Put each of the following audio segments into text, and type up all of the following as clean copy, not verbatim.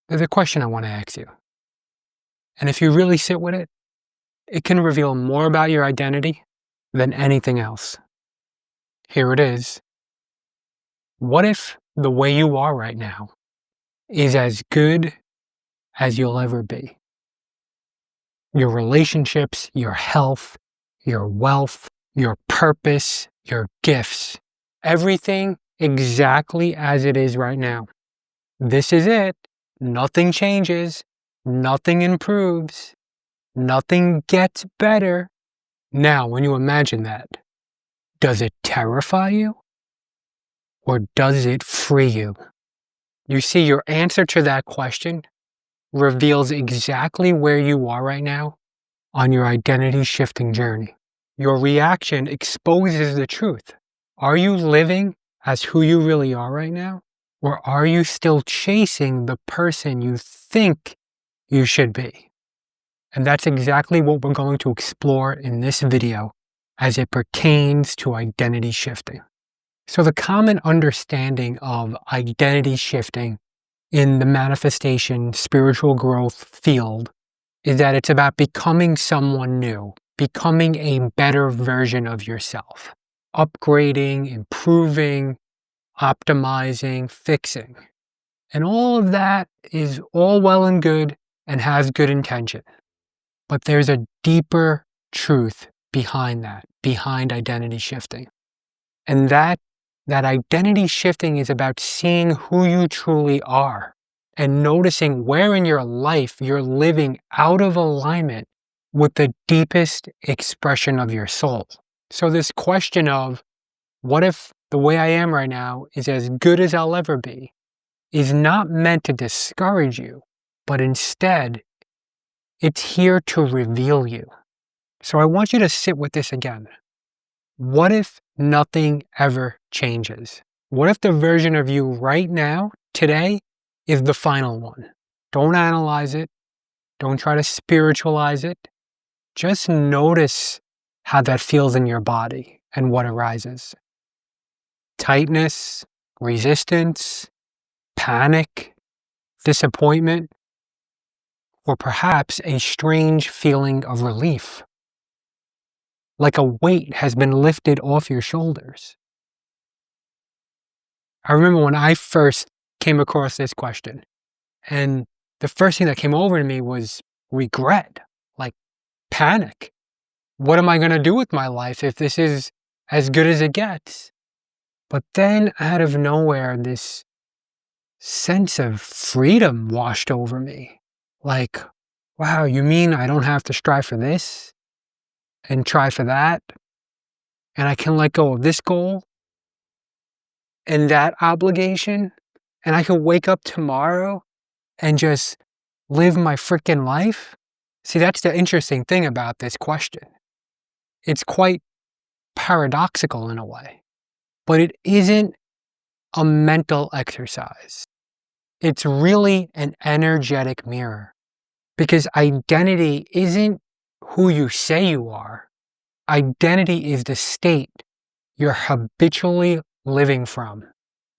There's a question I want to ask you. And if you really sit with it, it can reveal more about your identity than anything else. Here it is. What if the way you are right now is as good as you'll ever be? Your relationships, your health, your wealth, your purpose, your gifts, everything exactly as it is right now. This is it. Nothing changes. Nothing improves. Nothing gets better. Now, when you imagine that, does it terrify you or does it free you? You see, your answer to that question reveals exactly where you are right now on your identity shifting journey. Your reaction exposes the truth. Are you living as who you really are right now? Or are you still chasing the person you think you should be? And that's exactly what we're going to explore in this video as it pertains to identity shifting. So the common understanding of identity shifting in the manifestation spiritual growth field is that it's about becoming someone new, becoming a better version of yourself, upgrading, improving, optimizing, fixing. And all of that is all well and good and has good intention. But there's a deeper truth behind that, behind identity shifting. And that identity shifting is about seeing who you truly are and noticing where in your life you're living out of alignment with the deepest expression of your soul. So this question of, what if the way I am right now is as good as I'll ever be, is not meant to discourage you, but instead, it's here to reveal you. So I want you to sit with this again. What if nothing ever changes? What if the version of you right now, today, is the final one? Don't analyze it. Don't try to spiritualize it. Just notice how that feels in your body and what arises. Tightness, resistance, panic, disappointment, or perhaps a strange feeling of relief. Like a weight has been lifted off your shoulders. I remember when I first came across this question, and the first thing that came over to me was regret, like panic. What am I going to do with my life if this is as good as it gets? But then out of nowhere, this sense of freedom washed over me. Like, wow, you mean I don't have to strive for this and try for that? And I can let go of this goal and that obligation, and I can wake up tomorrow and just live my freaking life? See, that's the interesting thing about this question. It's quite paradoxical in a way, but it isn't a mental exercise. It's really an energetic mirror, because identity isn't who you say you are. Identity is the state you're habitually living from,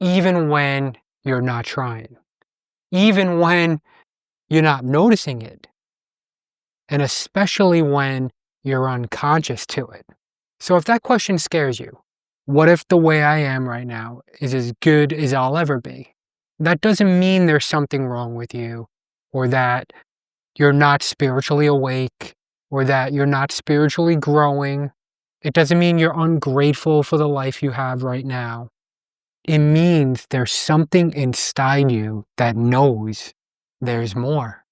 even when you're not trying, even when you're not noticing it, and especially when you're unconscious to it. So if that question scares you, what if the way I am right now is as good as I'll ever be? That doesn't mean there's something wrong with you, or that you're not spiritually awake, or that you're not spiritually growing. It doesn't mean you're ungrateful for the life you have right now. It means there's something inside you that knows there's more.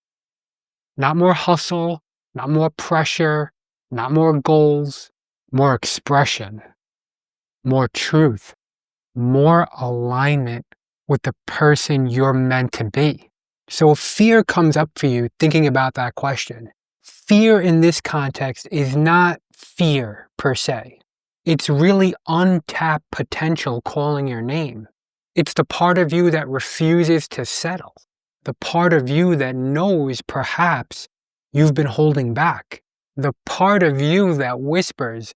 Not more hustle, not more pressure, not more goals, more expression, more truth, more alignment with the person you're meant to be. So if fear comes up for you thinking about that question, fear in this context is not fear per se. It's really untapped potential calling your name. It's the part of you that refuses to settle, the part of you that knows perhaps you've been holding back, the part of you that whispers,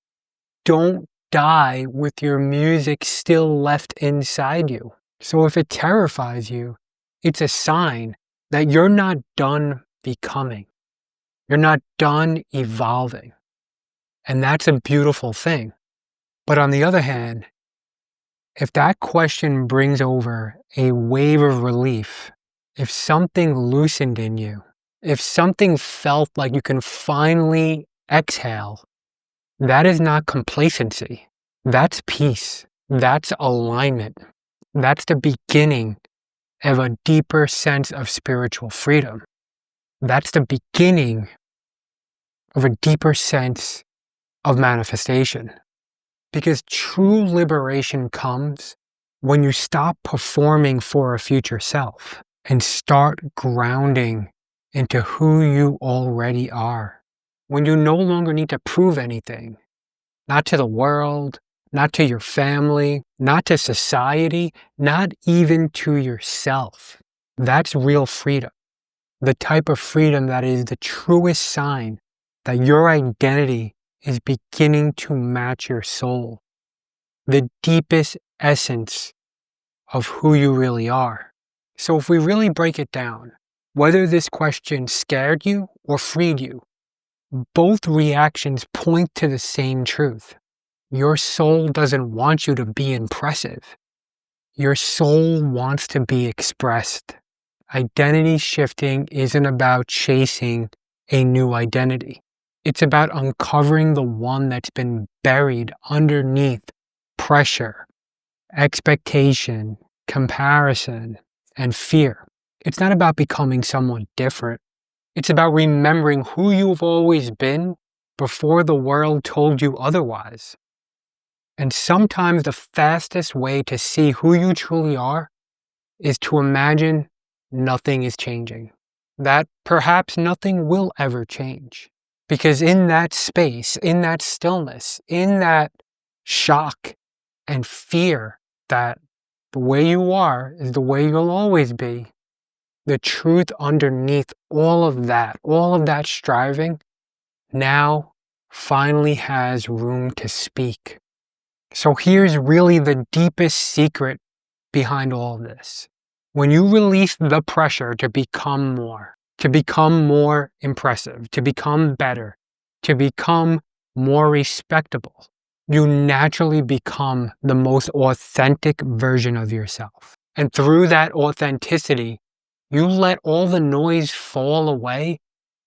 don't die with your music still left inside you. So if it terrifies you, it's a sign that you're not done becoming. You're not done evolving. And that's a beautiful thing. But on the other hand, if that question brings over a wave of relief, if something loosened in you, if something felt like you can finally exhale, that is not complacency. That's peace. That's alignment. That's the beginning of a deeper sense of spiritual freedom. That's the beginning of a deeper sense of manifestation. Because true liberation comes when you stop performing for a future self and start grounding into who you already are. When you no longer need to prove anything, not to the world, not to your family, not to society, not even to yourself. That's real freedom. The type of freedom that is the truest sign that your identity is beginning to match your soul, the deepest essence of who you really are. So if we really break it down, whether this question scared you or freed you, both reactions point to the same truth. Your soul doesn't want you to be impressive. Your soul wants to be expressed. Identity shifting isn't about chasing a new identity. It's about uncovering the one that's been buried underneath pressure, expectation, comparison, and fear. It's not about becoming someone different. It's about remembering who you've always been before the world told you otherwise. And sometimes the fastest way to see who you truly are is to imagine nothing is changing. That perhaps nothing will ever change. Because in that space, in that stillness, in that shock and fear that the way you are is the way you'll always be, the truth underneath all of that striving, now finally has room to speak. So here's really the deepest secret behind all of this. When you release the pressure to become more impressive, to become better, to become more respectable, you naturally become the most authentic version of yourself. And through that authenticity, you let all the noise fall away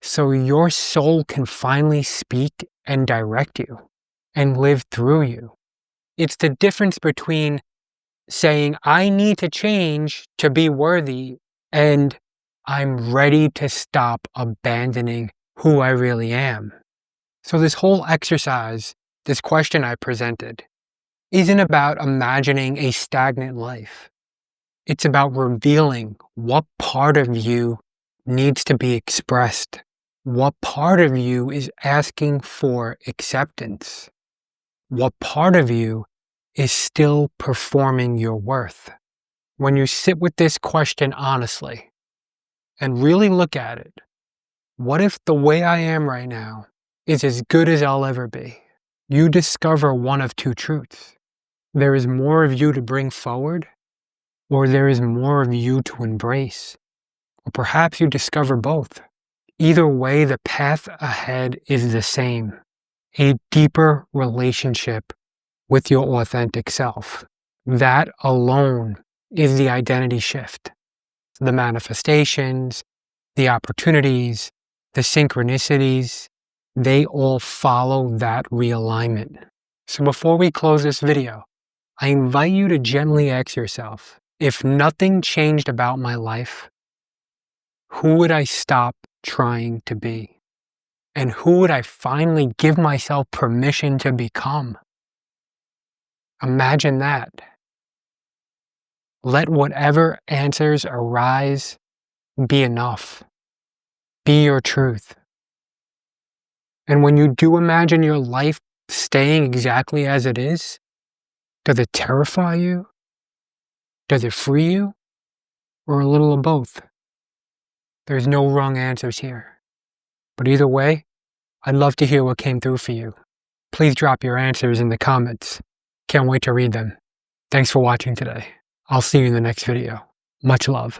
so your soul can finally speak and direct you and live through you. It's the difference between saying, I need to change to be worthy, and I'm ready to stop abandoning who I really am. So this whole exercise, this question I presented, isn't about imagining a stagnant life. It's about revealing what part of you needs to be expressed, what part of you is asking for acceptance, what part of you is still performing your worth. When you sit with this question honestly and really look at it, what if the way I am right now is as good as I'll ever be? You discover one of two truths. There is more of you to bring forward, or there is more of you to embrace. Or perhaps you discover both. Either way, the path ahead is the same. A deeper relationship with your authentic self. That alone is the identity shift. The manifestations, the opportunities, the synchronicities, they all follow that realignment. So before we close this video, I invite you to gently ask yourself, if nothing changed about my life, who would I stop trying to be? And who would I finally give myself permission to become? Imagine that. Let whatever answers arise be enough. Be your truth. And when you do imagine your life staying exactly as it is, does it terrify you? Does it free you? Or a little of both? There's no wrong answers here. But either way, I'd love to hear what came through for you. Please drop your answers in the comments. Can't wait to read them. Thanks for watching today. I'll see you in the next video. Much love.